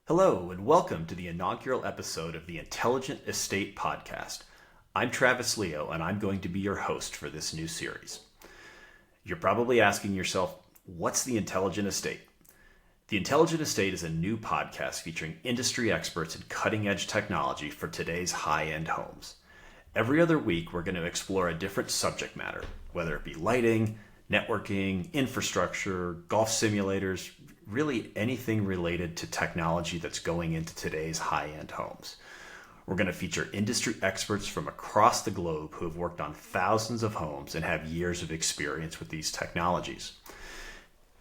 Hello, and welcome to the inaugural episode of the Intelligent Estate Podcast. I'm Travis Leo, and I'm going to be your host for this new series. You're probably asking yourself, what's the Intelligent Estate? The Intelligent Estate is a new podcast featuring industry experts in cutting-edge technology for today's high-end homes. Every other week, we're going to explore a different subject matter, whether it be lighting, networking, infrastructure, golf simulators, really anything related to technology that's going into today's high-end homes. We're going to feature industry experts from across the globe who have worked on thousands of homes and have years of experience with these technologies.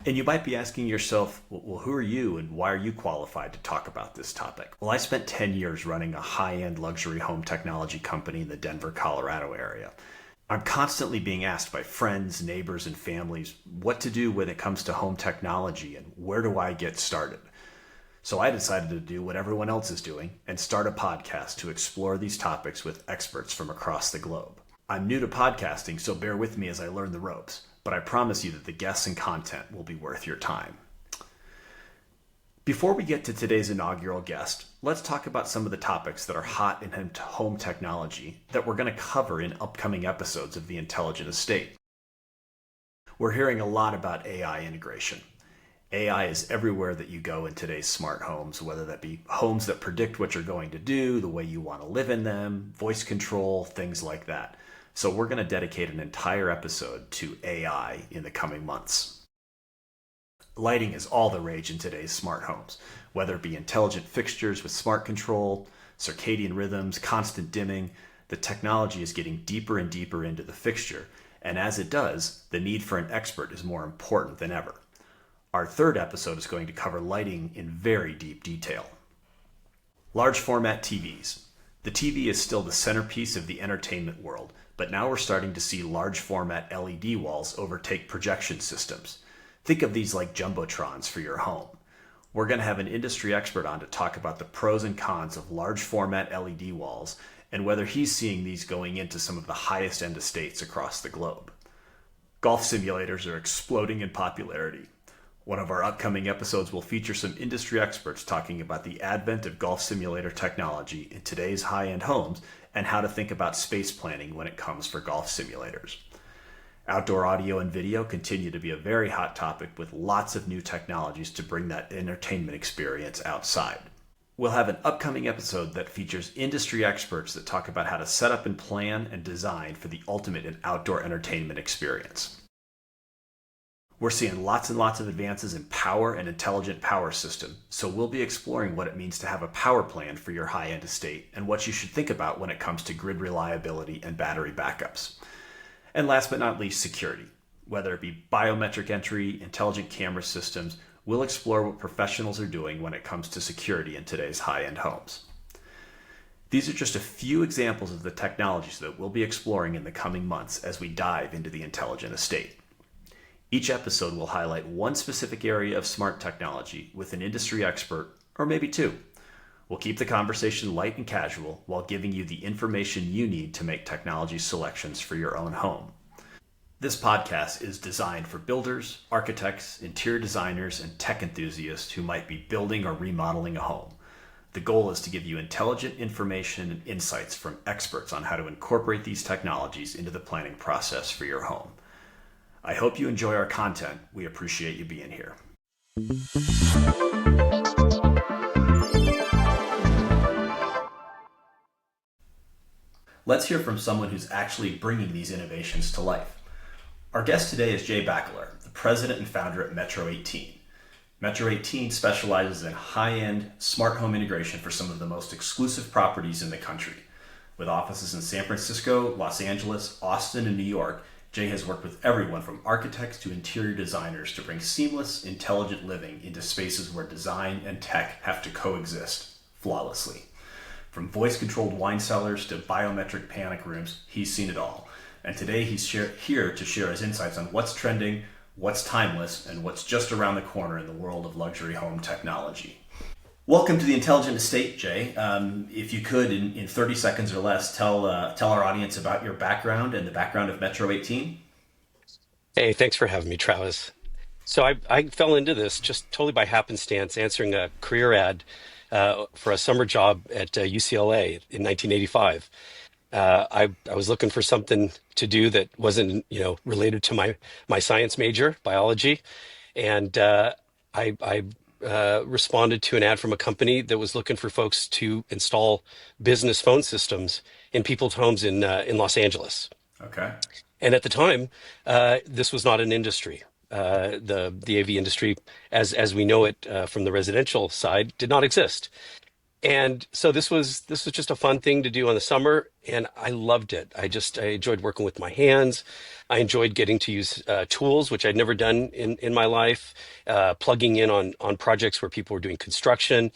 And you might be asking yourself, well, who are you and why are you qualified to talk about this topic? Well, I spent 10 years running a high-end luxury home technology company in the Denver, Colorado area. I'm constantly being asked by friends, neighbors, and families what to do when it comes to home technology and where do I get started. So I decided to do what everyone else is doing and start a podcast to explore these topics with experts from across the globe. I'm new to podcasting, so bear with me as I learn the ropes, but I promise you that the guests and content will be worth your time. Before we get to today's inaugural guest, let's talk about some of the topics that are hot in home technology that we're going to cover in upcoming episodes of The Intelligent Estate. We're hearing a lot about AI integration. AI is everywhere that you go in today's smart homes, whether that be homes that predict what you're going to do, the way you want to live in them, voice control, things like that. So we're going to dedicate an entire episode to AI in the coming months. Lighting is all the rage in today's smart homes, whether it be intelligent fixtures with smart control, circadian rhythms, constant dimming. The technology is getting deeper and deeper into the fixture, and as it does, the need for an expert is more important than ever. Our third episode is going to cover lighting in very deep detail. Large format TVs. The TV is still the centerpiece of the entertainment world, but now we're starting to see large format LED walls overtake projection systems. Think of these like jumbotrons for your home. We're going to have an industry expert on to talk about the pros and cons of large format LED walls and whether he's seeing these going into some of the highest end estates across the globe. Golf simulators are exploding in popularity. One of our upcoming episodes will feature some industry experts talking about the advent of golf simulator technology in today's high-end homes and how to think about space planning when it comes for golf simulators. Outdoor audio and video continue to be a very hot topic with lots of new technologies to bring that entertainment experience outside. We'll have an upcoming episode that features industry experts that talk about how to set up and plan and design for the ultimate in outdoor entertainment experience. We're seeing lots and lots of advances in power and intelligent power system, so we'll be exploring what it means to have a power plan for your high-end estate and what you should think about when it comes to grid reliability and battery backups. And last but not least, security. Whether it be biometric entry, intelligent camera systems, we'll explore what professionals are doing when it comes to security in today's high-end homes. These are just a few examples of the technologies that we'll be exploring in the coming months as we dive into the intelligent estate. Each episode will highlight one specific area of smart technology with an industry expert, or maybe two. We'll keep the conversation light and casual while giving you the information you need to make technology selections for your own home. This podcast is designed for builders, architects, interior designers, and tech enthusiasts who might be building or remodeling a home. The goal is to give you intelligent information and insights from experts on how to incorporate these technologies into the planning process for your home. I hope you enjoy our content. We appreciate you being here. Let's hear from someone who's actually bringing these innovations to life. Our guest today is Jay Bakaler, the president and founder at Metro 18. Metro 18 specializes in high-end smart home integration for some of the most exclusive properties in the country. With offices in San Francisco, Los Angeles, Austin, and New York, Jay has worked with everyone from architects to interior designers to bring seamless, intelligent living into spaces where design and tech have to coexist flawlessly. From voice-controlled wine cellars to biometric panic rooms, he's seen it all. And today he's here to share his insights on what's trending, what's timeless, and what's just around the corner in the world of luxury home technology. Welcome to the Intelligent Estate, Jay. If you could, in 30 seconds or less, tell our audience about your background and the background of Metro 18. Hey, thanks for having me, Travis. So I fell into this just totally by happenstance, answering a career ad for a summer job at UCLA in 1985. I was looking for something to do that wasn't, related to my science major, biology, and I responded to an ad from a company that was looking for folks to install business phone systems in people's homes in Los Angeles. Okay. And at the time, this was not an industry. The AV industry, as we know it from the residential side, did not exist. And so this was just a fun thing to do on the summer, and I loved it. I enjoyed working with my hands. I enjoyed getting to use tools, which I'd never done in my life, plugging in on projects where people were doing construction.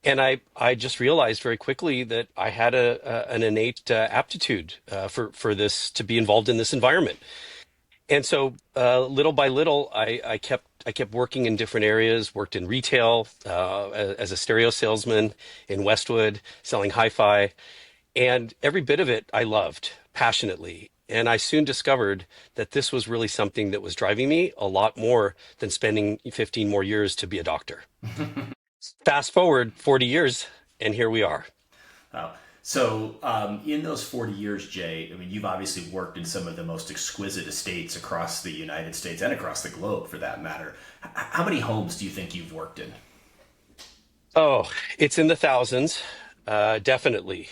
And I just realized very quickly that I had an innate aptitude for this to be involved in this environment. And so little by little, I kept working in different areas. Worked in retail as a stereo salesman in Westwood, selling hi-fi, and every bit of it I loved passionately. And I soon discovered that this was really something that was driving me a lot more than spending 15 more years to be a doctor. Fast forward 40 years, and here we are. Wow. So, in those 40 years, Jay, I mean, you've obviously worked in some of the most exquisite estates across the United States and across the globe for that matter. How many homes do you think you've worked in? Oh, it's in the thousands, definitely.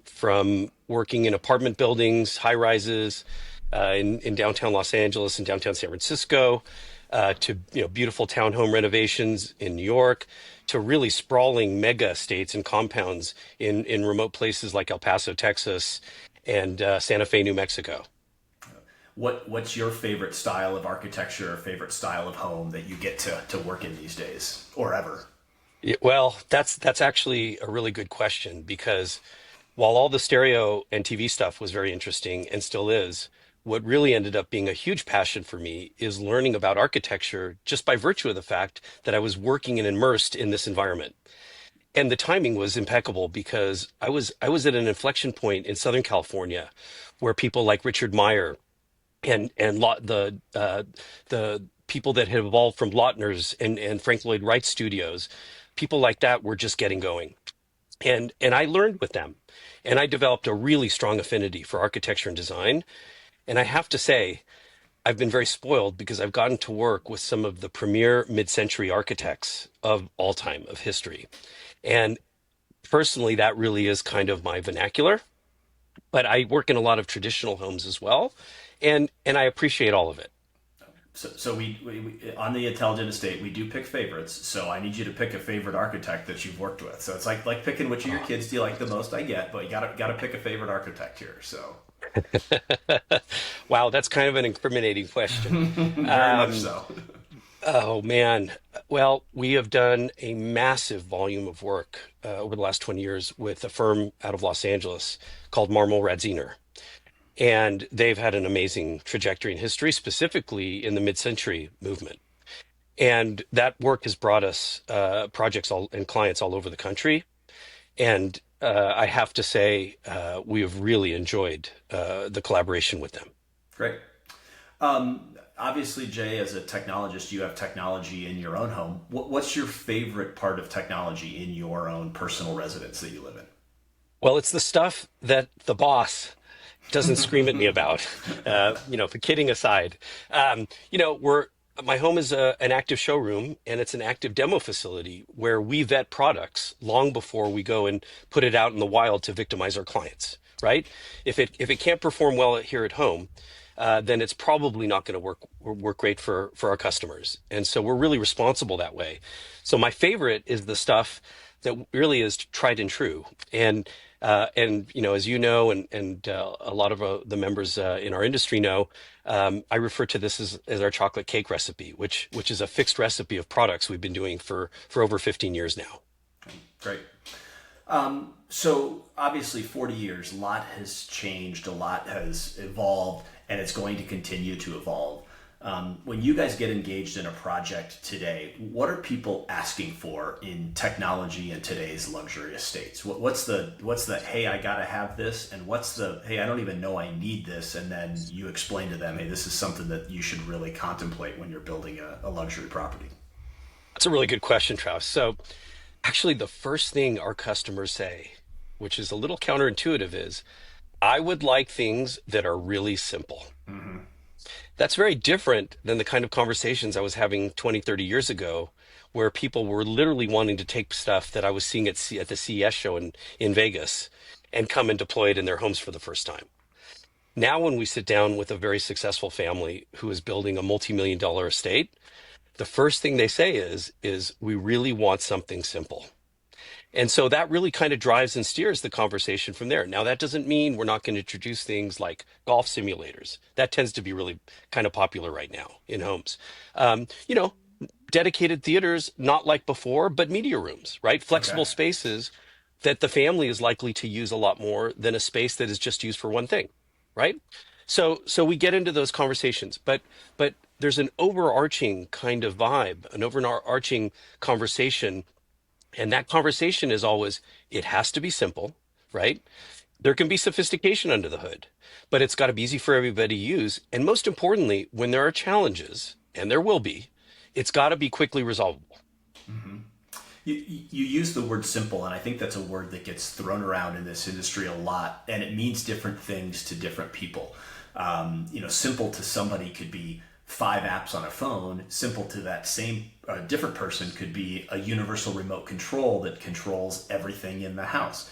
From working in apartment buildings, high rises, in downtown Los Angeles and downtown San Francisco, to beautiful townhome renovations in New York, to really sprawling mega estates and compounds in remote places like El Paso, Texas, and Santa Fe, New Mexico. What's your favorite style of architecture or favorite style of home that you get to work in these days or ever? Yeah, well, that's actually a really good question because while all the stereo and TV stuff was very interesting and still is, what really ended up being a huge passion for me is learning about architecture just by virtue of the fact that I was working and immersed in this environment. And the timing was impeccable because I was at an inflection point in Southern California where people like Richard Meyer and the people that had evolved from Lautner's and Frank Lloyd Wright studios, people like that were just getting going. And I learned with them. And I developed a really strong affinity for architecture and design. And I have to say, I've been very spoiled because I've gotten to work with some of the premier mid-century architects of all time of history. And personally, that really is kind of my vernacular. But I work in a lot of traditional homes as well, and I appreciate all of it. So, on the intelligent estate we do pick favorites. So I need you to pick a favorite architect that you've worked with. So it's like picking which of your kids do you like the most. I get, but you gotta pick a favorite architect here. So Wow, that's kind of an incriminating question. very much Um, so. oh man, well, we have done a massive volume of work over the last 20 years with a firm out of Los Angeles called Marmol Radziner. And they've had an amazing trajectory in history, specifically in the mid-century movement. And that work has brought us projects and clients all over the country. And I have to say, we have really enjoyed the collaboration with them. Great. Obviously, Jay, as a technologist, you have technology in your own home. What's your favorite part of technology in your own personal residence that you live Well, it's the stuff that the boss doesn't scream at me about. For kidding aside, we're my home is an active showroom and it's an active demo facility where we vet products long before we go and put it out in the wild to victimize our clients. Right? If it can't perform well here at home, then it's probably not going to work great for our customers. And so we're really responsible that way. So my favorite is the stuff that really is tried and true. And as you know, and a lot of the members in our industry know, I refer to this as our chocolate cake recipe, which is a fixed recipe of products we've been doing for over 15 years now. in? Great. So obviously 40 years, a lot has changed, a lot has evolved, and it's going to continue to evolve. When you guys get engaged in a project today, what are people asking for in technology in today's luxury estates? What's the hey, I gotta have this, and what's the hey, I don't even know I need this, and then you explain to them, hey, this is something that you should really contemplate when you're building a luxury property. That's a really good question, Travis. So Actually, the first thing our customers say, which is a little counterintuitive, is I would like things that are really simple. Hmm. That's very different than the kind of conversations I was having 20, 30 years ago, where people were literally wanting to take stuff that I was seeing at the CES show in Vegas and come and deploy it in their homes for the first time. Now, when we sit down with a very successful family who is building a multi-million dollar estate, the first thing they say is we really want something simple. And so that really kind of drives and steers the conversation from there. Now, that doesn't mean we're not going to introduce things like golf simulators. That tends to be really kind of popular right now in homes. You know, dedicated theaters, not like before, but media rooms, right? Okay. Flexible spaces that the family is likely to use a lot more than a space that is just used for one thing, right? So we get into those conversations, but there's an overarching kind of vibe, an overarching conversation, and that conversation is always, it has to be simple, right? There can be sophistication under the hood, but it's got to be easy for everybody to use. And most importantly, when there are challenges, and there will be, it's got to be quickly resolvable. Hmm. You use the word simple, and I think that's a word that gets thrown around in this industry a lot, and it means different things to different people. Simple to somebody could be 5 apps on a phone. Simple to that same different person could be a universal remote control that controls everything in the house.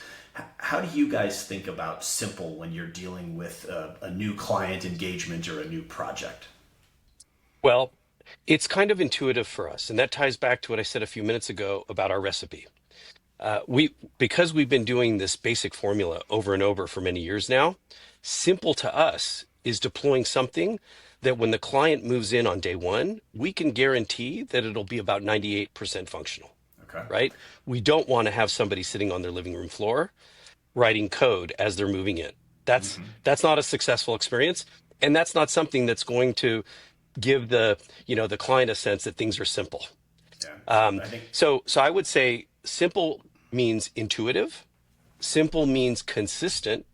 How do you guys think about simple when you're dealing with a new client engagement or a new project? Well, it's kind of intuitive for us. And that ties back to what I said a few minutes ago about our recipe. Because we've been doing this basic formula over and over for many years now, simple to us is deploying something that when the client moves in on day one, we can guarantee that it'll be about 98% functional, Okay. right? We don't want to have somebody sitting on their living room floor writing code as they're moving in. That's Hmm. that's not a successful experience, and that's not something that's going to give the client a sense that things are simple. Yeah. Um, I think. so I would say simple means intuitive, simple means consistent,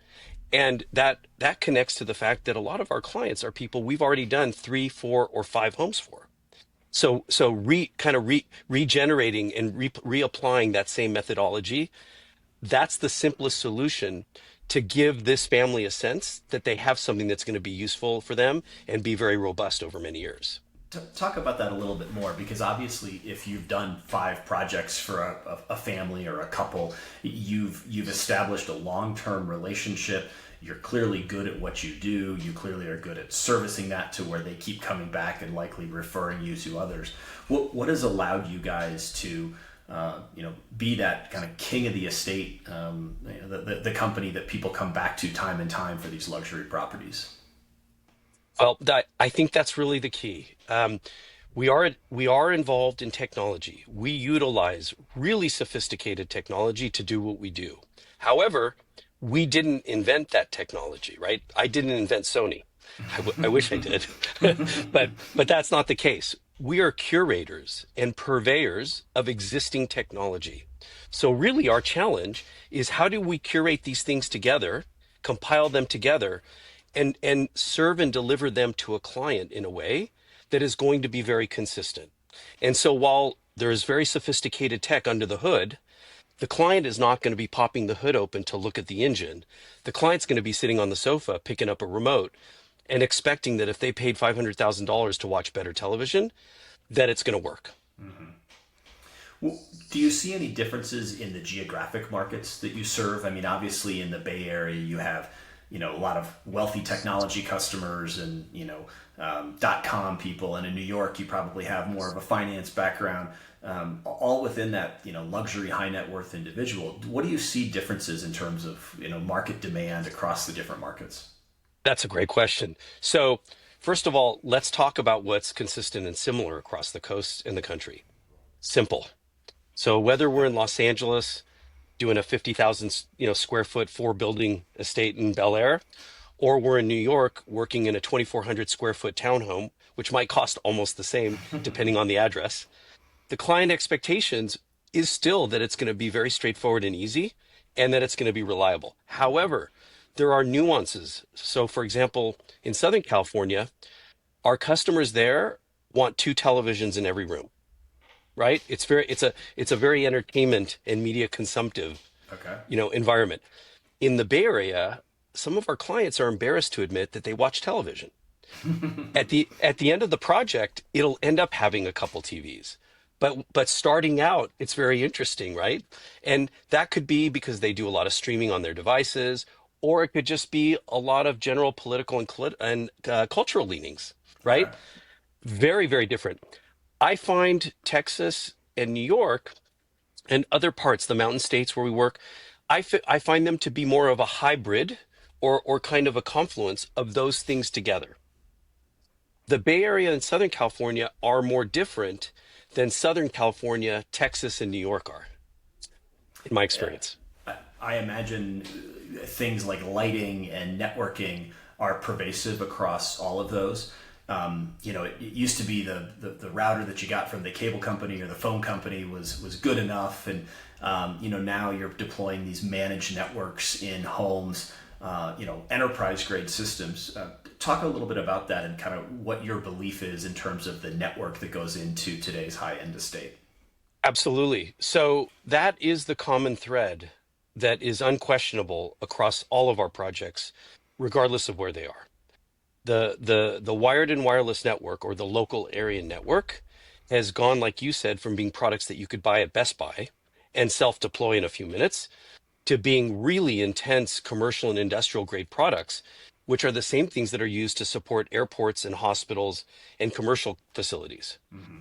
and that connects to the fact that a lot of our clients are people we've already done 3, 4, or 5 homes for. So regenerating and reapplying that same methodology, that's the simplest solution to give this family a sense that they have something that's going to be useful for them and be very robust over many years. Talk about that a little bit more, because obviously if you've done 5 projects for a family or a couple, you've established a long-term relationship. You're clearly good at what you do. You clearly are good at servicing that to where they keep coming back and likely referring you to others. What has allowed you guys to be that kind of king of the estate, the company that people come back to time and time for these luxury properties? Well, I think that's really the key. We are involved in technology. We utilize really sophisticated technology to do what we do. However, we didn't invent that technology, right? I didn't invent Sony. I wish I did, but that's not the case. We are curators and purveyors of existing technology. So really, our challenge is how do we curate these things together, compile them together, and serve and deliver them to a client in a way that is going to be very consistent. And so while there is very sophisticated tech under the hood, the client is not going to be popping the hood open to look at the engine. The client's going to be sitting on the sofa picking up a remote and expecting that if they paid $500,000 to watch better television, that it's going to work. Well, do you see any differences in the geographic markets that you serve? I mean, obviously in the Bay Area, you have a lot of wealthy technology customers and .com people, and in New York, you probably have more of a finance background. All within that luxury high net worth individual. What do you see differences in terms of market demand across the different markets? That's a great question. So, first of all, let's talk about what's consistent and similar across the coast and the country. Simple. So, whether we're in Los Angeles doing a 50,000 square foot 4 building estate in Bel Air, or we're in New York working in a 2,400 square foot townhome, which might cost almost the same depending on the address, the client expectations is still that it's going to be very straightforward and easy and that it's going to be reliable. However, there are nuances. So, for example, in Southern California, our customers there want 2 televisions in every room. right? It's a very entertainment and media consumptive, Okay. environment. In the Bay Area, some of our clients are embarrassed to admit that they watch television. At the end of the project, it'll end up having a couple TVs. But starting out, it's very interesting, right? And that could be because they do a lot of streaming on their devices, or it could just be a lot of general political and cultural leanings, Okay. right? Very, very different. I find Texas and New York and other parts, the mountain states where we work, I find them to be more of a hybrid or kind of a confluence of those things together. The Bay Area and Southern California are more different than Southern California, Texas, and New York are, in my experience. I imagine things like lighting and networking are pervasive across all of those. It used to be the router that you got from the cable company or the phone company was good enough, and now you're deploying these managed networks in homes, enterprise grade systems. Talk a little bit about that and kind of what your belief is in terms of the network that goes into today's high end estate. Absolutely. So that is the common thread that is unquestionable across all of our projects, regardless of where they are. The wired and wireless network or the local area network has gone, like you said, from being products that you could buy at Best Buy and self-deploy in a few minutes to being really intense commercial and industrial grade products, which are the same things that are used to support airports and hospitals and commercial facilities. Mm-hmm.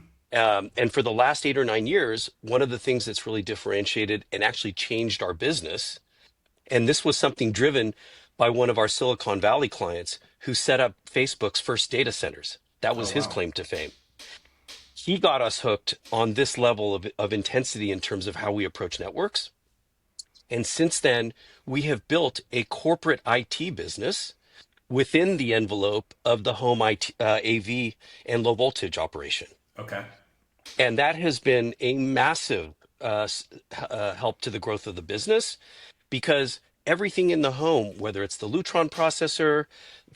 And for the last 8 or 9 years, one of the things that's really differentiated and actually changed our business, and this was something driven by one of our Silicon Valley clients who set up Facebook's first data centers. That Oh was his wow. claim to fame. He got us hooked on this level of intensity in terms of how we approach networks. And since then, we have built a corporate IT business within the envelope of the home IT, AV and low voltage operation. Okay. And that has been a massive help to the growth of the business because everything in the home, whether it's the Lutron processor,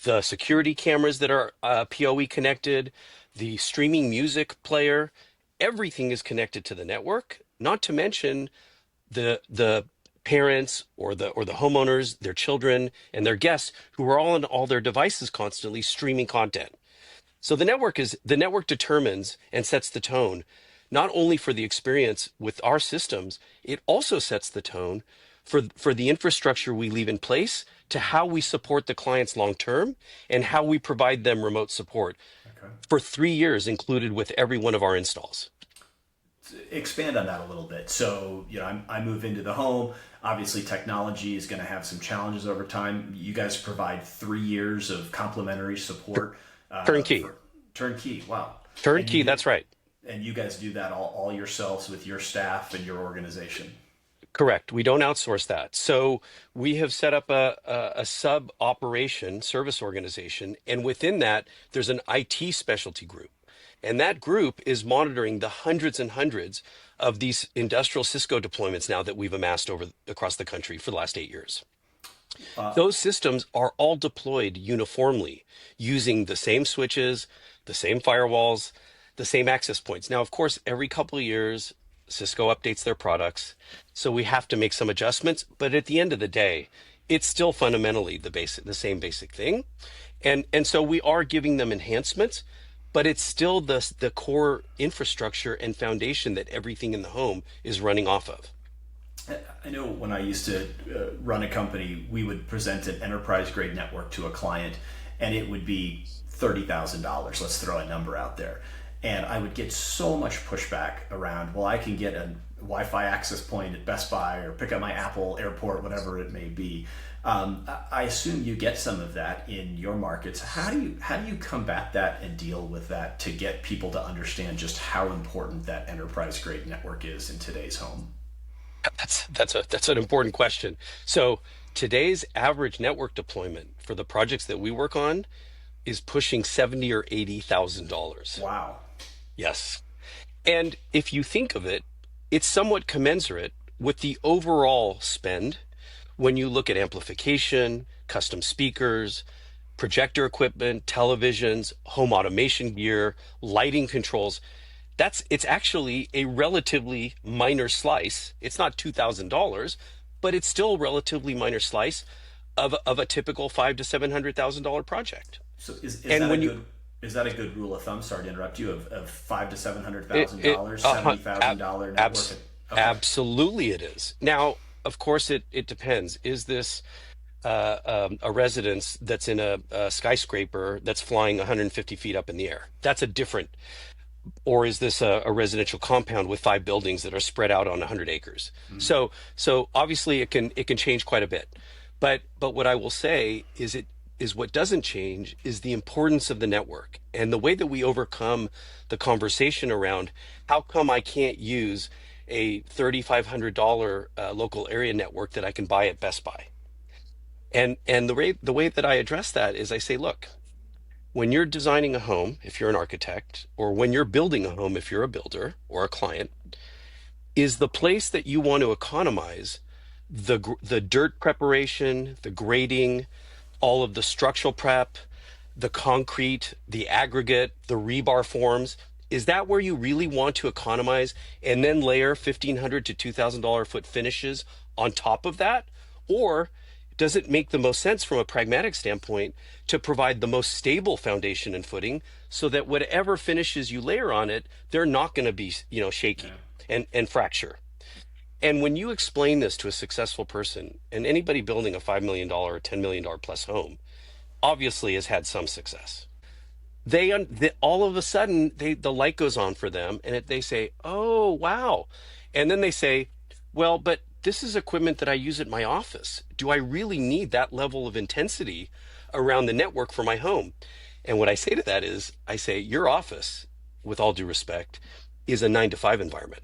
the security cameras that are PoE connected, the streaming music player, everything is connected to the network. Not to mention the parents or the homeowners, their children, and their guests who are all on all their devices constantly streaming content. So the network determines and sets the tone, not only for the experience with our systems, it also sets the tone for the infrastructure we leave in place to how we support the clients long term and how we provide them remote support Okay. for 3 years included with every one of our installs. Expand on that a little bit. So, I move into the home. Obviously, technology is going to have some challenges over time. You guys provide 3 years of complimentary support Turnkey. for turnkey. Wow. And Turnkey, you that's right. and you guys do that all yourselves with your staff and your organization. Correct. We don't outsource that. So we have set up a sub operation service organization. And within that, there's an IT specialty group. And that group is monitoring the hundreds and hundreds of these industrial Cisco deployments now that we've amassed across the country for the last 8 years. Uh, Those systems are all deployed uniformly using the same switches, the same firewalls, the same access points. Now, of course, every couple of years, Cisco updates their products, so we have to make some adjustments. But at the end of the day, it's still fundamentally the same basic thing, and so we are giving them enhancements, but it's still the core infrastructure and foundation that everything in the home is running off of. I know when I used to run a company, we would present an enterprise grade network to a client, and it would be $30,000. Let's throw a number out there. And I would get so much pushback around, well, I can get a Wi-Fi access point at Best Buy or pick up my Apple Airport, whatever it may be. I assume you get some of that in your markets. How do you combat that and deal with that to get people to understand just how important that enterprise grade network is in today's home? That's an important question. So today's average network deployment for the projects that we work on is pushing 70 or $80,000. Wow. Yes. And if you think of it, it's somewhat commensurate with the overall spend when you look at amplification, custom speakers, projector equipment, televisions, home automation gear, lighting controls. it's actually a relatively minor slice. It's not $2,000, but it's still a relatively minor slice of a typical $500,000 to $700,000 project. So is And that a when you good is that a good rule of thumb? Sorry to interrupt you. Of five to seven hundred it, thousand it dollars, uh, $70,000 network. Okay. absolutely it is. Now, of course, it depends. Is this a residence that's in a skyscraper that's flying 150 feet up in the air? That's a different. Or is this a residential compound with 5 buildings that are spread out on 100 acres? Mm. So obviously it can change quite a bit. But what I will say is what doesn't change is the importance of the network and the way that we overcome the conversation around how come I can't use a $3,500 local area network that I can buy at Best Buy. And the way that I address that is I say, look, when you're designing a home, if you're an architect, or when you're building a home, if you're a builder or a client, is the place that you want to economize the dirt preparation, the grading, all of the structural prep, the concrete, the aggregate, the rebar forms. Is that where you really want to economize and then layer $1,500 to $2,000 foot finishes on top of that? Or does it make the most sense from a pragmatic standpoint to provide the most stable foundation and footing so that whatever finishes you layer on it, they're not going to be, shaky and fracture? And when you explain this to a successful person, and anybody building a $5 million or $10 million plus home obviously has had some success, they all of a sudden the light goes on for them, and they say, oh wow. And then they say, well, but this is equipment that I use at my office. Do I really need that level of intensity around the network for my home? And what I say to that is, I say, your office, with all due respect, is a 9 to 5 environment.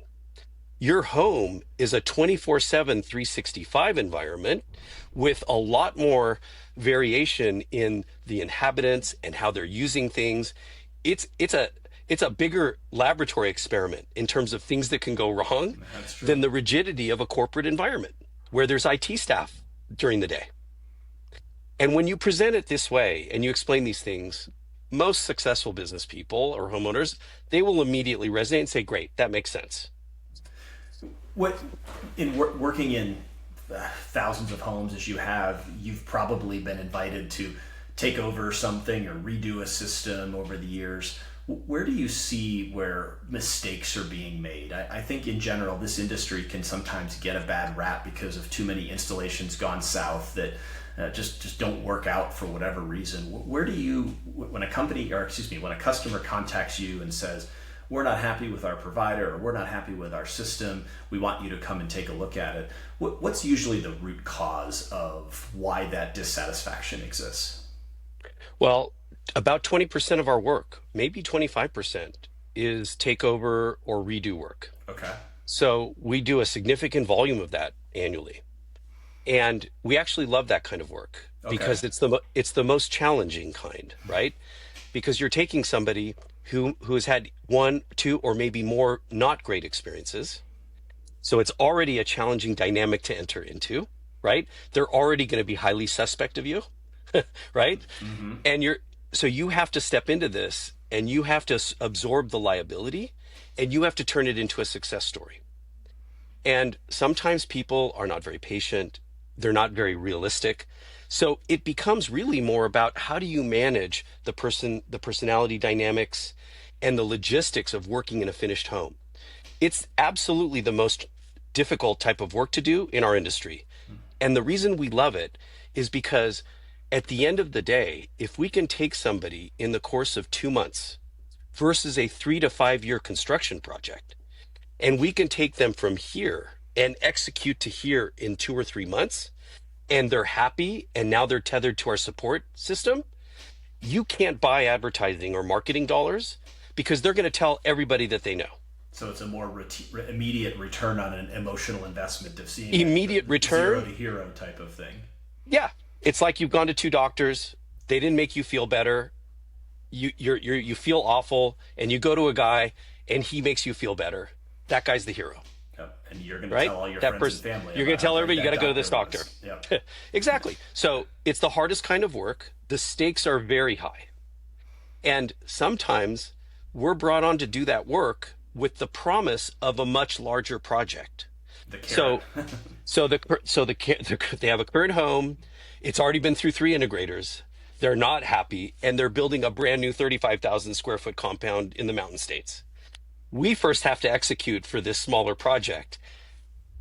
Your home is a 24/7, 365 environment with a lot more variation in the inhabitants and how they're using things. It's a bigger laboratory experiment in terms of things that can go wrong than the rigidity of a corporate environment where there's IT staff during the day. And when you present it this way and you explain these things, most successful business people or homeowners, they will immediately resonate and say, great, that makes sense. What working in thousands of homes as you have, you've probably been invited to take over something or redo a system over the years. Where do you see where mistakes are being made? I think in general, this industry can sometimes get a bad rap because of too many installations gone south that just don't work out for whatever reason. Where do you, when a customer contacts you and says, we're not happy with our provider, or we're not happy with our system, we want you to come and take a look at it, what's usually the root cause of why that dissatisfaction exists? Well, about 20% of our work, maybe 25%, is takeover or redo work. Okay. So we do a significant volume of that annually. And we actually love that kind of work because it's the most challenging kind, right? Because you're taking somebody who has had 1, 2, or maybe more not great experiences. So it's already a challenging dynamic to enter into, right? They're already going to be highly suspect of you, right? Mm-hmm. And so you have to step into this and you have to absorb the liability and you have to turn it into a success story. And sometimes people are not very patient. They're not very realistic. So it becomes really more about how do you manage the personality dynamics and the logistics of working in a finished home. It's absolutely the most difficult type of work to do in our industry. And the reason we love it is because at the end of the day, if we can take somebody in the course of 2 months versus a 3 to 5 year construction project, and we can take them from here and execute to here in 2 or 3 months, and they're happy, and now they're tethered to our support system, you can't buy advertising or marketing dollars because they're going to tell everybody that they know. So it's a more immediate return on an emotional investment of seeing immediate return, 0 to hero type of thing. Yeah, it's like you've gone to 2 doctors, they didn't make you feel better, you feel awful, and you go to a guy and he makes you feel better. That guy's the hero. Yep. And you're going to tell all your friends and family. You're going to tell everybody you got to go to this doctor. Yep. Exactly. So it's the hardest kind of work. The stakes are very high. And sometimes we're brought on to do that work with the promise of a much larger project. The carrot. So they have a current home. It's already been through three integrators. They're not happy, and they're building a brand new 35,000 square foot compound in the Mountain States. We first have to execute for this smaller project.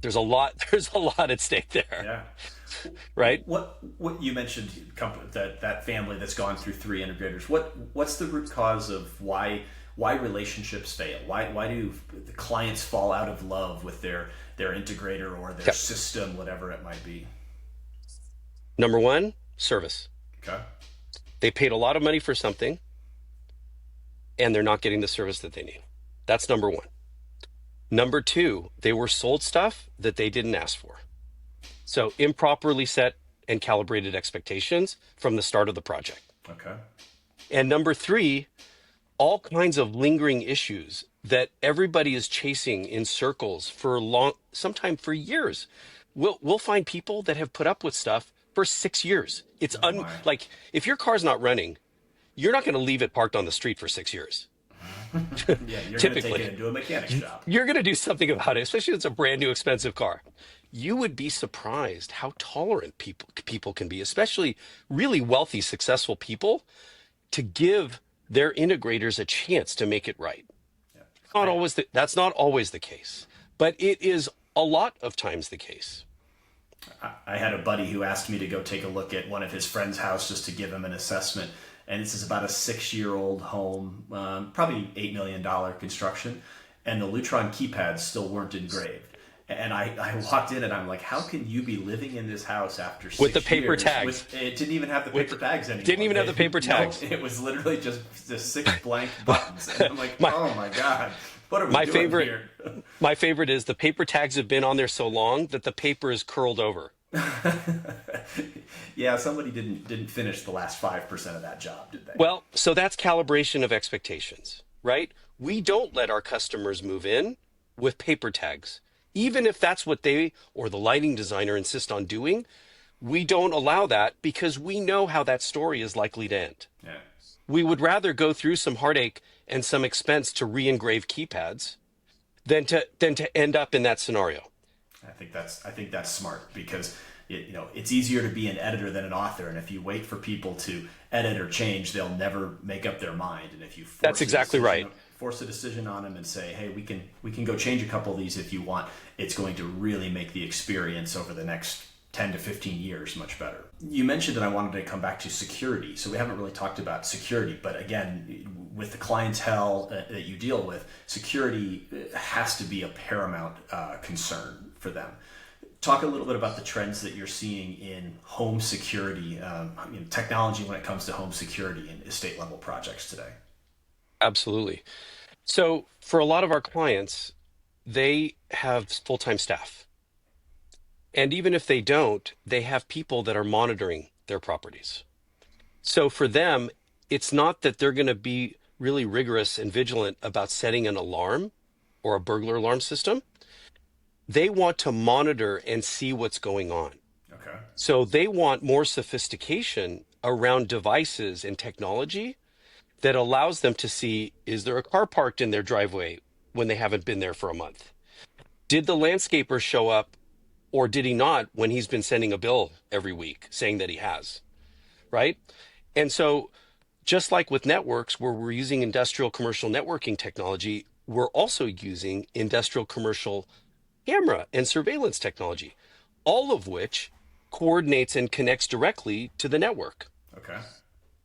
There's a lot. There's a lot at stake there, Yeah. right? What you mentioned that family that's gone through three integrators. What's the root cause of why relationships fail? Why do the clients fall out of love with their integrator or their Yep. system, whatever it might be? Number one, service. Okay. They paid a lot of money for something, and they're not getting the service that they need. That's number one. Number two, they were sold stuff that they didn't ask for. So improperly set and calibrated expectations from the start of the project. Okay. And number three, all kinds of lingering issues that everybody is chasing in circles for sometime for years. We'll find people that have put up with stuff for 6 years. It's like if your car's not running, you're not going to leave it parked on the street for 6 years. Yeah, you're going to take it into a mechanic shop. You're going to do something about it, especially if it's a brand new expensive car. You would be surprised how tolerant people can be, especially really wealthy, successful people, to give their integrators a chance to make it right. Yeah. That's not always the case, but it is a lot of times the case. I had a buddy who asked me to go take a look at one of his friend's house just to give him an assessment. And this is about a 6-year-old home, probably $8 million construction. And the Lutron keypads still weren't engraved. And I walked in and I'm like, how can you be living in this house after 6 years? With the paper tags. It didn't even have the paper tags anymore. Didn't even have the paper tags. No, it was literally just the 6 blank buttons. And I'm like, oh my God. What are we doing here? My favorite is the paper tags have been on there so long that the paper is curled over. Yeah, somebody didn't finish the last 5% of that job, did they? Well, so that's calibration of expectations, right? We don't let our customers move in with paper tags. Even if that's what they or the lighting designer insist on doing, we don't allow that because we know how that story is likely to end. Yeah. We would rather go through some heartache and some expense to re-engrave keypads than to end up in that scenario. I think that's smart because it's easier to be an editor than an author, and if you wait for people to edit or change, they'll never make up their mind. And if you force a decision on them and say, hey, we can go change a couple of these if you want, it's going to really make the experience over the next 10 to 15 years much better. You mentioned that I wanted to come back to security. So we haven't really talked about security, but again, with the clientele that you deal with, security has to be a paramount concern for them. Talk a little bit about the trends that you're seeing in home security, technology when it comes to home security and estate level projects today. Absolutely. So for a lot of our clients, they have full-time staff. And even if they don't, they have people that are monitoring their properties. So for them, it's not that they're going to be really rigorous and vigilant about setting an alarm or a burglar alarm system. They want to monitor and see what's going on. Okay. So they want more sophistication around devices and technology that allows them to see, is there a car parked in their driveway when they haven't been there for a month? Did the landscaper show up or did he not when he's been sending a bill every week saying that he has, right? And so just like with networks where we're using industrial commercial networking technology, we're also using industrial commercial camera and surveillance technology, all of which coordinates and connects directly to the network. Okay.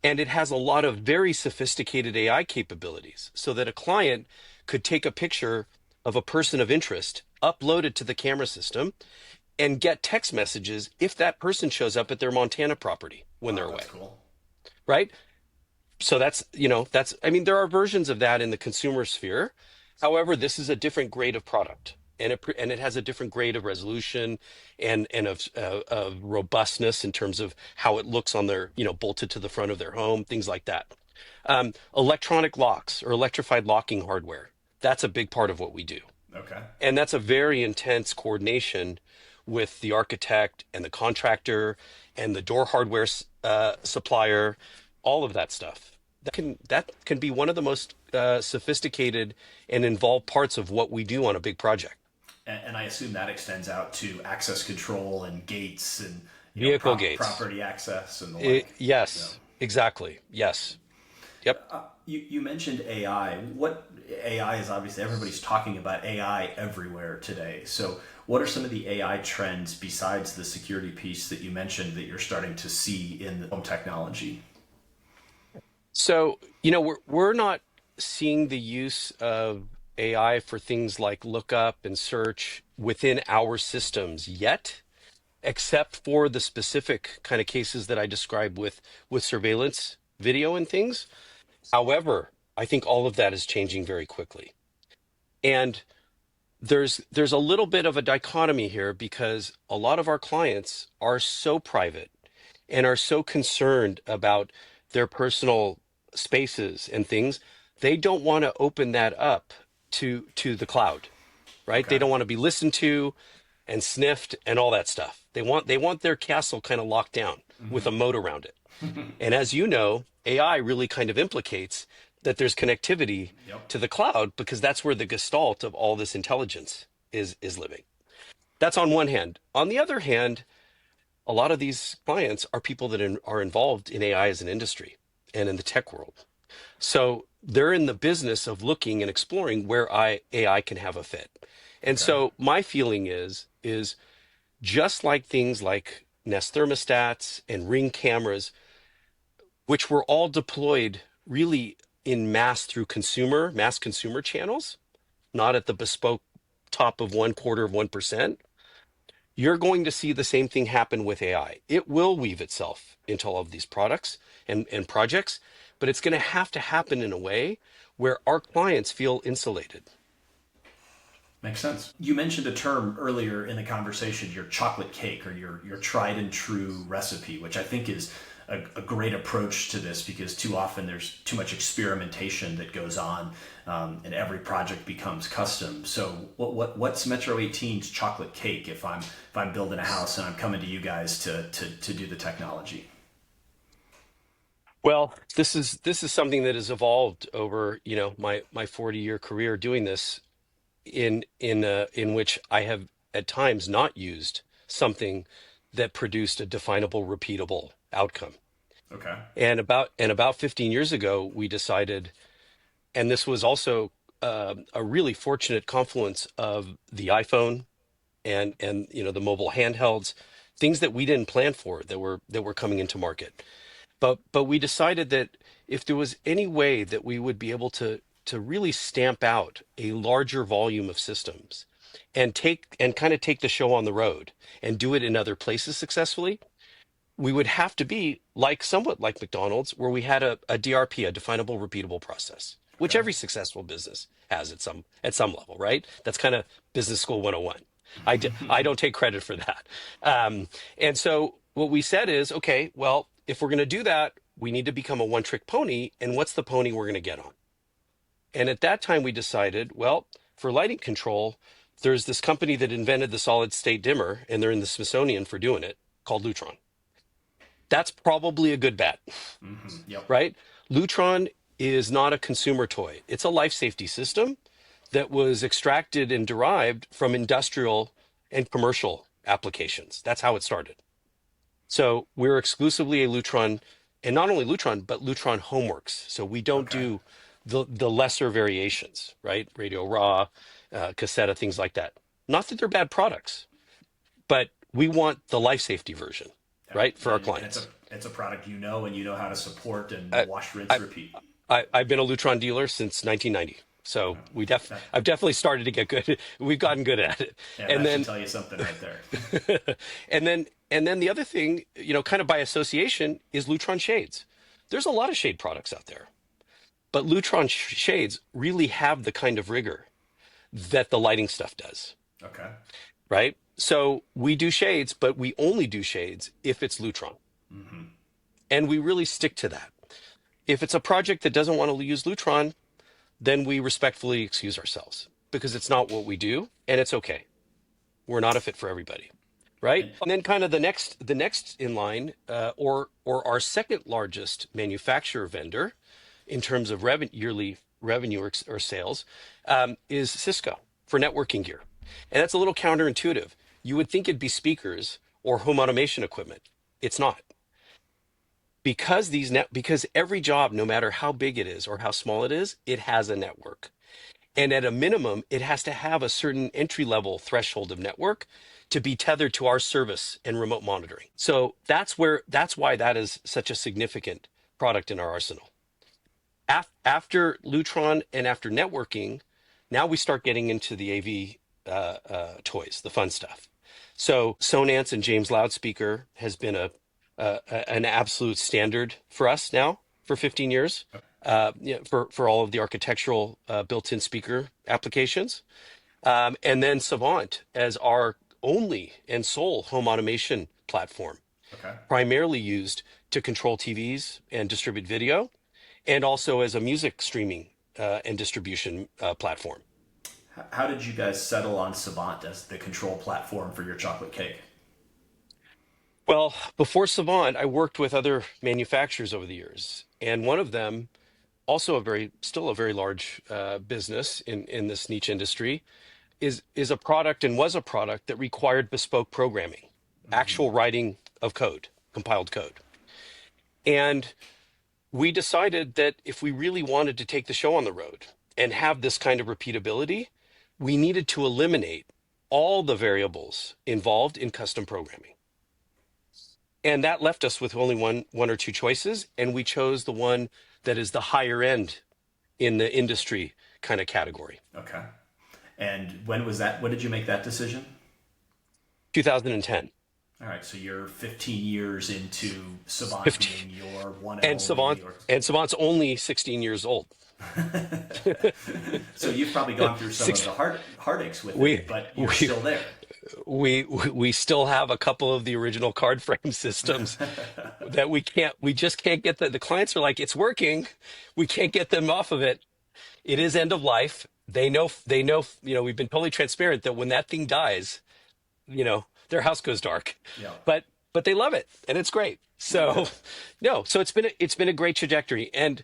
And it has a lot of very sophisticated AI capabilities so that a client could take a picture of a person of interest, upload it to the camera system, and get text messages if that person shows up at their Montana property when they're away. That's cool. Right? So there are versions of that in the consumer sphere. However, this is a different grade of product. And it has a different grade of resolution and of robustness in terms of how it looks on their, bolted to the front of their home, things like that. Electronic locks or electrified locking hardware. That's a big part of what we do. Okay. And that's a very intense coordination with the architect and the contractor and the door hardware supplier, all of that stuff. that can be one of the most sophisticated and involved parts of what we do on a big project. And I assume that extends out to access control and gates and Vehicle gates. property access and the like. So Yes, exactly. Yes. Yep. you mentioned AI. What AI is obviously everybody's talking about AI everywhere today. So what are some of the AI trends besides the security piece that you mentioned that you're starting to see in the home technology? So, we're not seeing the use of AI for things like lookup and search within our systems yet, except for the specific kind of cases that I described with surveillance video and things. However, I think all of that is changing very quickly. And there's a little bit of a dichotomy here because a lot of our clients are so private and are so concerned about their personal spaces and things, they don't want to open that up to the cloud, right? They Okay. don't want to be listened to and sniffed and all that stuff. They want their castle kind of locked down with a moat around it. And as you know, AI really kind of implicates that there's connectivity Yep. to the cloud because that's where the gestalt of all this intelligence is living. That's on one hand. On the other hand, a lot of these clients are people that are involved in AI as an industry and in the tech world. So they're in the business of looking and exploring where AI can have a fit. And Okay. so my feeling is just like things like Nest thermostats and Ring cameras, which were all deployed really in mass consumer channels, not at the bespoke top of 1/4 of 1%. You're going to see the same thing happen with AI. It will weave itself into all of these products and projects, but it's going to happen in a way where our clients feel insulated. Makes sense. You mentioned a term earlier in the conversation, your chocolate cake or your tried and true recipe, which I think is a great approach to this because too often there's too much experimentation that goes on, and every project becomes custom. So what's Metro 18's chocolate cake if I'm building a house and I'm coming to you guys to do the technology? Well, this is something that has evolved over, my 40-year career doing this in which I have at times not used something that produced a definable, repeatable outcome. Okay. And about 15 years ago, we decided, and this was also a really fortunate confluence of the iPhone and the mobile handhelds, things that we didn't plan for that were coming into market. But we decided that if there was any way that we would be able to really stamp out a larger volume of systems and kind of take the show on the road and do it in other places successfully, we would have to be like somewhat like McDonald's, where we had a DRP, a definable repeatable process, which Okay. every successful business has at some level, right? That's kind of business school 101. I don't take credit for that. And so what we said is, okay, well, if we're going to do that, we need to become a one trick pony. And what's the pony we're going to get on? And at that time, we decided, well, for lighting control, there's this company that invented the solid state dimmer, and they're in the Smithsonian for doing it, called Lutron. That's probably a good bet, Yep. right? Lutron is not a consumer toy. It's a life safety system that was extracted and derived from industrial and commercial applications. That's how it started. So we're exclusively a Lutron, and not only Lutron, but Lutron Homeworks. So we don't Okay. do the lesser variations, right? Radio Raw, Cassetta, things like that. Not that they're bad products, but we want the life safety version, Yeah. right, for our And clients. it's a product and you know how to support and I, wash, rinse, I, repeat. I've been a Lutron dealer since 1990. So That, I've definitely started to get good. We've gotten good at it. yeah, And that should then tell you something right there. and then the other thing, kind of by association, is Lutron shades. There's a lot of shade products out there, but Lutron shades really have the kind of rigor that the lighting stuff does, Okay. right? So we do shades, but we only do shades if it's Lutron, and we really stick to that. If it's a project that doesn't want to use Lutron, then we respectfully excuse ourselves because it's not what we do, and it's okay. We're not a fit for everybody, right? And And then kind of the next in line, or our second largest manufacturer vendor, in terms of yearly revenue or sales is Cisco for networking gear. And that's a little counterintuitive. You would think it'd be speakers or home automation equipment. It's not. Because every job, no matter how big it is or how small it is, it has a network. And at a minimum, it has to have a certain entry level threshold of network to be tethered to our service and remote monitoring. So that's why that is such a significant product in our arsenal. After Lutron and after networking, now we start getting into the AV toys, the fun stuff. So Sonance and James loudspeaker has been an absolute standard for us now for 15 years. For all of the architectural built-in speaker applications. And then Savant as our only and sole home automation platform, Okay. primarily used to control TVs and distribute video, and also as a music streaming and distribution platform. How did you guys settle on Savant as the control platform for your chocolate cake? Well, before Savant, I worked with other manufacturers over the years, and one of them, also still a very large business in this niche industry, is a product and was a product that required bespoke programming, actual writing of code, compiled code. And we decided that if we really wanted to take the show on the road and have this kind of repeatability, we needed to eliminate all the variables involved in custom programming. And that left us with only one or two choices, and we chose the one that is the higher end in the industry kind of category. Okay. And when was that? When did you make that decision? 2010. All right, so you're 15 years into Savant 15. being your one And Savant's only 16 years old. So you've probably gone through some of the heartaches with it, but you're still there. We still have a couple of the original card frame systems that we just can't get the clients are like, it's working. We can't get them off of it. It is end of life. They know, we've been totally transparent that when that thing dies, their house goes dark. Yeah. But they love it and it's great. So so it's been a great trajectory. And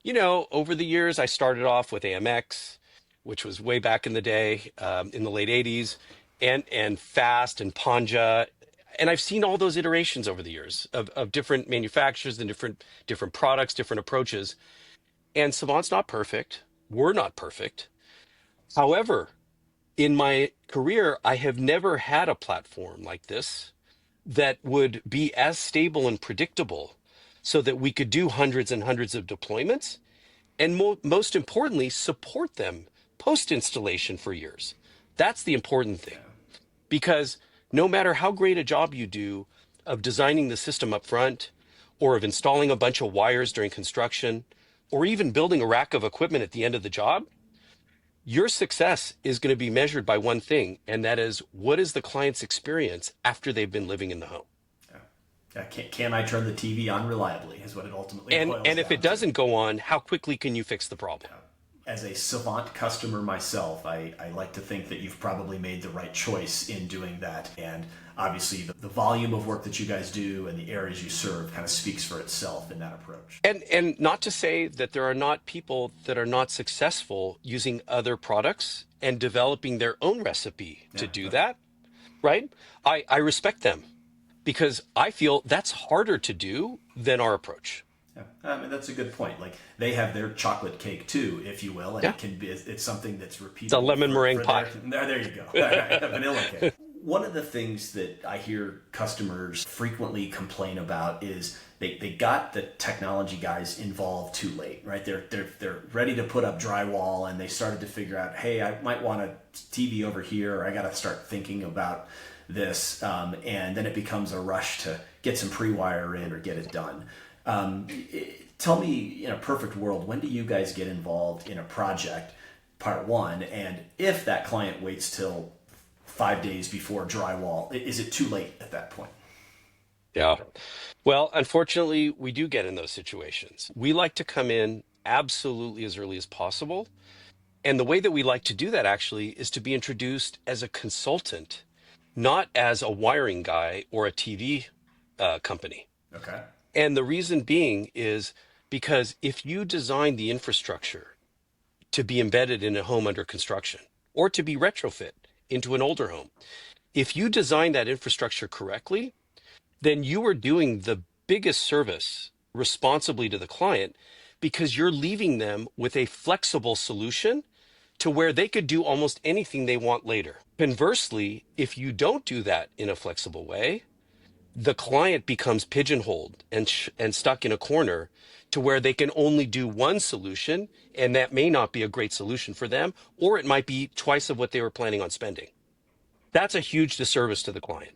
over the years I started off with AMX, which was way back in the day, in the late 80s, and Fast and Panja. And I've seen all those iterations over the years of different manufacturers and different products, different approaches. And Savant's not perfect. We're not perfect. However, in my career, I have never had a platform like this that would be as stable and predictable so that we could do hundreds and hundreds of deployments and most importantly, support them post-installation for years. That's the important thing. Because no matter how great a job you do of designing the system up front or of installing a bunch of wires during construction or even building a rack of equipment at the end of the job, your success is going to be measured by one thing, and that is what is the client's experience after they've been living in the home. Can I turn the TV on reliably is what it ultimately boils down to. And if it doesn't go on, how quickly can you fix the problem? As a Savant customer myself, I like to think that you've probably made the right choice in doing that. And obviously the volume of work that you guys do and the areas you serve kind of speaks for itself in that approach. And not to say that there are not people that are not successful using other products and developing their own recipe to do that, right? I respect them because I feel that's harder to do than our approach. Yeah, that's a good point. Like they have their chocolate cake too, if you will, and Yeah. it can be it's something that's repeatable. It's a lemon meringue pie. There you go. Vanilla cake. One of the things that I hear customers frequently complain about is they got the technology guys involved too late, right? They're ready to put up drywall and they started to figure out, hey, I might want a TV over here, or I got to start thinking about this, and then it becomes a rush to get some pre-wire in or get it done. Tell me, in a perfect world, when do you guys get involved in a project, part one, and if that client waits till 5 days before drywall, is it too late at that point? Yeah. Well, unfortunately, we do get in those situations. We like to come in absolutely as early as possible. And the way that we like to do that actually is to be introduced as a consultant, not as a wiring guy or a TV company. Okay. And the reason being is because if you design the infrastructure to be embedded in a home under construction or to be retrofit into an older home, if you design that infrastructure correctly, then you are doing the biggest service responsibly to the client because you're leaving them with a flexible solution to where they could do almost anything they want later. Conversely, if you don't do that in a flexible way, the client becomes pigeonholed and stuck in a corner to where they can only do one solution, and that may not be a great solution for them, or it might be twice of what they were planning on spending. That's a huge disservice to the client.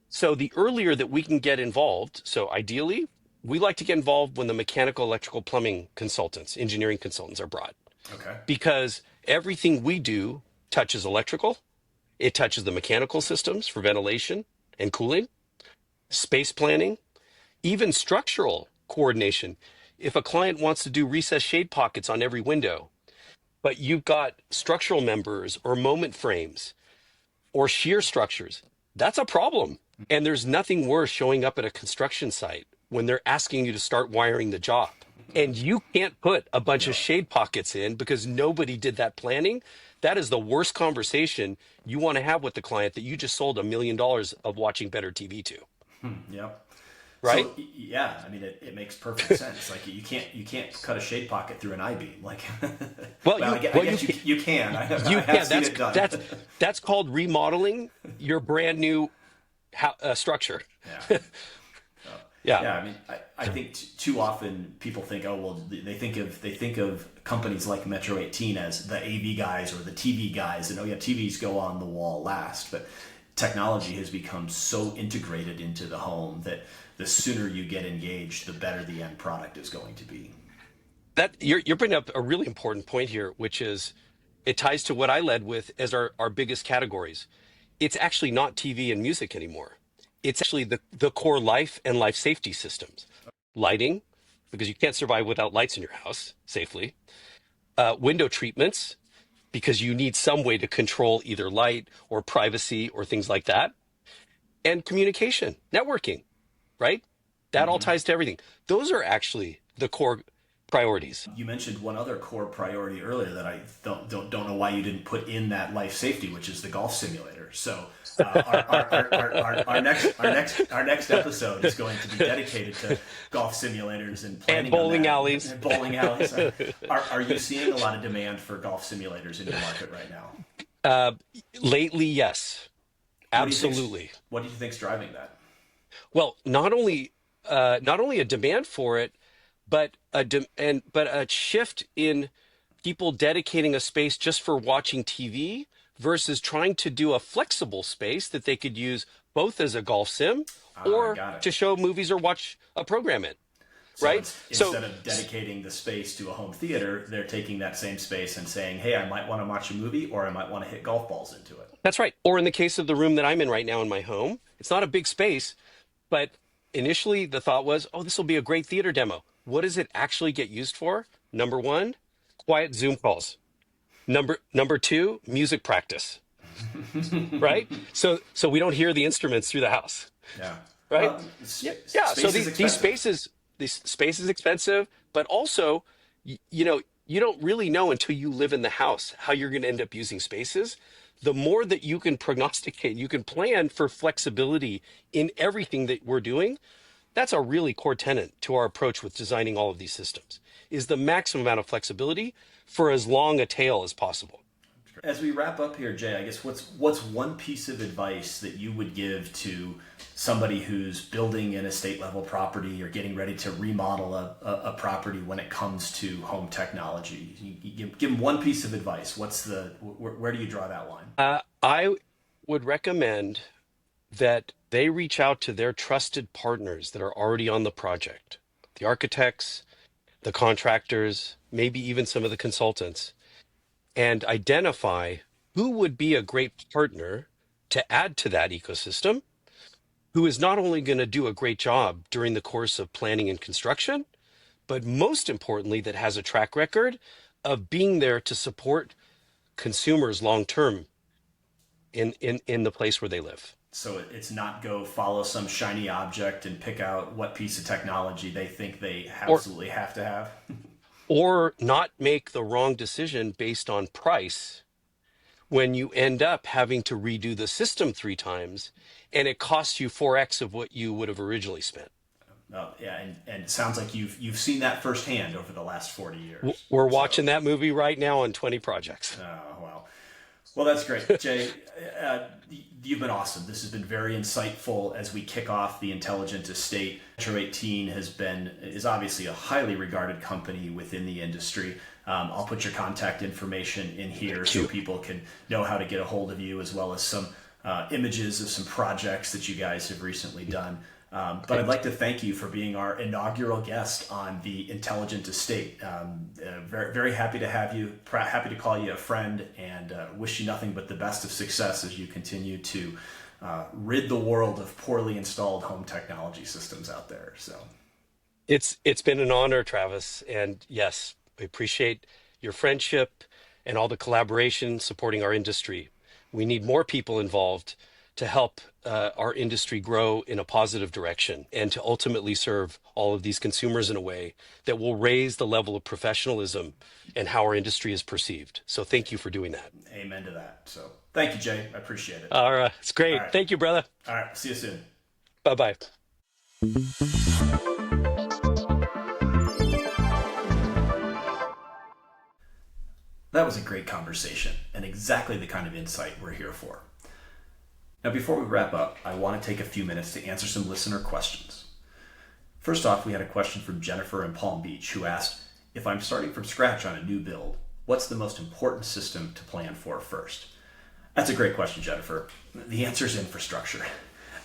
So the earlier that we can get involved, so ideally, we like to get involved when the mechanical, electrical, plumbing consultants, engineering consultants are brought, Okay. because everything we do touches electrical, it touches the mechanical systems for ventilation and cooling, space planning, even structural coordination. If a client wants to do recessed shade pockets on every window, but you've got structural members or moment frames or shear structures, that's a problem. And there's nothing worse showing up at a construction site when they're asking you to start wiring the job. And you can't put a bunch of shade pockets in because nobody did that planning. That is the worst conversation you want to have with the client that you just sold $1 million of watching better TV to. Yep. Right? So yeah, I mean, it makes perfect sense. Like you can't cut a shade pocket through an I-beam. Like, I guess you can. I have seen it done. That's called remodeling your brand new structure. Yeah. Yeah. Yeah. I mean, I think too often people think, oh well, they think of companies like Metro 18 as the AV guys or the TV guys, and oh yeah, TVs go on the wall last, but technology has become so integrated into the home that the sooner you get engaged, the better the end product is going to be. That you're bringing up a really important point here, which is it ties to what I led with as our biggest categories. It's actually not TV and music anymore. It's actually the core life and life safety systems. Lighting, because you can't survive without lights in your house safely. Window treatments, because you need some way to control either light or privacy or things like that. And communication, networking, right? That all ties to everything. Those are actually the core priorities. You mentioned one other core priority earlier that I don't know why you didn't put in that life safety, which is the golf simulator. So our next episode is going to be dedicated to golf simulators and planning and bowling alleys. And bowling alleys. Are you seeing a lot of demand for golf simulators in your market right now? Lately, yes, absolutely. What do you think's driving that? Well, not only a demand for it, but a shift in people dedicating a space just for watching TV versus trying to do a flexible space that they could use both as a golf sim or to show movies or watch a program in. So right? Instead of dedicating the space to a home theater, they're taking that same space and saying, hey, I might want to watch a movie or I might want to hit golf balls into it. That's right. Or in the case of the room that I'm in right now in my home, it's not a big space, but initially the thought was, oh, this will be a great theater demo. What does it actually get used for? Number one, quiet Zoom calls. Number two, music practice. Right? So we don't hear the instruments through the house. Yeah. Right? Yeah. So these space is expensive, but also, you don't really know until you live in the house how you're going to end up using spaces. The more that you can prognosticate, you can plan for flexibility in everything that we're doing. That's a really core tenet to our approach with designing all of these systems, is the maximum amount of flexibility for as long a tail as possible. As we wrap up here, Jay, I guess what's one piece of advice that you would give to somebody who's building an estate level property or getting ready to remodel a property when it comes to home technology? You give them one piece of advice. Where do you draw that line? I would recommend that they reach out to their trusted partners that are already on the project, the architects, the contractors, maybe even some of the consultants, and identify who would be a great partner to add to that ecosystem, who is not only going to do a great job during the course of planning and construction, but most importantly, that has a track record of being there to support consumers long-term in the place where they live. So it's not go follow some shiny object and pick out what piece of technology they think they or absolutely have to have. or not make the wrong decision based on price when you end up having to redo the system 3 times and it costs you 4x of what you would have originally spent. Yeah, and it sounds like you've seen that firsthand over the last 40 years. We're So, watching that movie right now on 20 projects. wow. Well, that's great. Jay, you've been awesome. This has been very insightful as we kick off the Intelligent Estate. Metro 18 is obviously a highly regarded company within the industry. I'll put your contact information in here so people can know how to get a hold of you, as well as some images of some projects that you guys have recently done. But I'd like to thank you for being our inaugural guest on the Intelligent Estate. Very, very happy to have you, happy to call you a friend, and wish you nothing but the best of success as you continue to rid the world of poorly installed home technology systems out there. So It's been an honor, Travis. And yes, we appreciate your friendship and all the collaboration supporting our industry. We need more people involved to help our industry grow in a positive direction and to ultimately serve all of these consumers in a way that will raise the level of professionalism and how our industry is perceived. So thank you for doing that. amen to that. So thank you, Jay. I appreciate it. All right. It's great. All right. Thank you, brother. All right. See you soon. Bye-bye. That was a great conversation and exactly the kind of insight we're here for. Now, before we wrap up, I want to take a few minutes to answer some listener questions. First off, we had a question from Jennifer in Palm Beach, who asked, if I'm starting from scratch on a new build, what's the most important system to plan for first? That's a great question, Jennifer. The answer is infrastructure.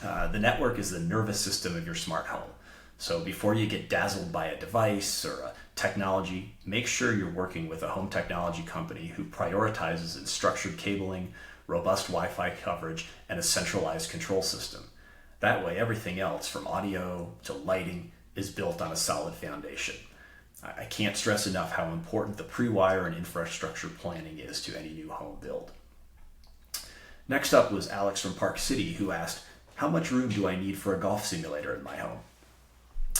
The network is the nervous system of your smart home. So before you get dazzled by a device or a technology, make sure you're working with a home technology company who prioritizes its structured cabling, robust Wi-Fi coverage, and a centralized control system. That way, everything else from audio to lighting is built on a solid foundation. I can't stress enough how important the pre-wire and infrastructure planning is to any new home build. Next up was Alex from Park City, who asked, how much room do I need for a golf simulator in my home?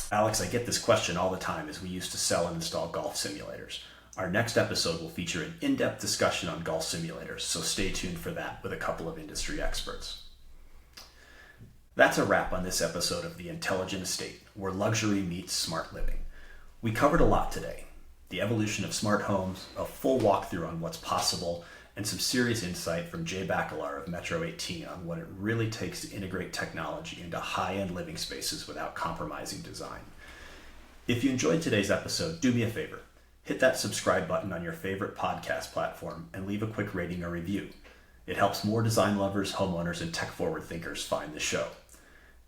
Alex, I get this question all the time as we used to sell and install golf simulators. Our next episode will feature an in-depth discussion on golf simulators, so stay tuned for that with a couple of industry experts. That's a wrap on this episode of The Intelligent Estate, where luxury meets smart living. We covered a lot today. The evolution of smart homes, a full walkthrough on what's possible, and some serious insight from Jay Bakaler of Metro 18 on what it really takes to integrate technology into high-end living spaces without compromising design. If you enjoyed today's episode, do me a favor. Hit that subscribe button on your favorite podcast platform and leave a quick rating or review. It helps more design lovers, homeowners, and tech-forward thinkers find the show.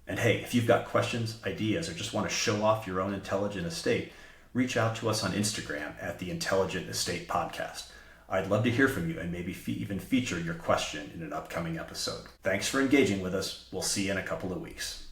And hey, if you've got questions, ideas, or just want to show off your own intelligent estate, reach out to us on Instagram at the Intelligent Estate Podcast. I'd love to hear from you and maybe even feature your question in an upcoming episode. Thanks for engaging with us. We'll see you in a couple of weeks.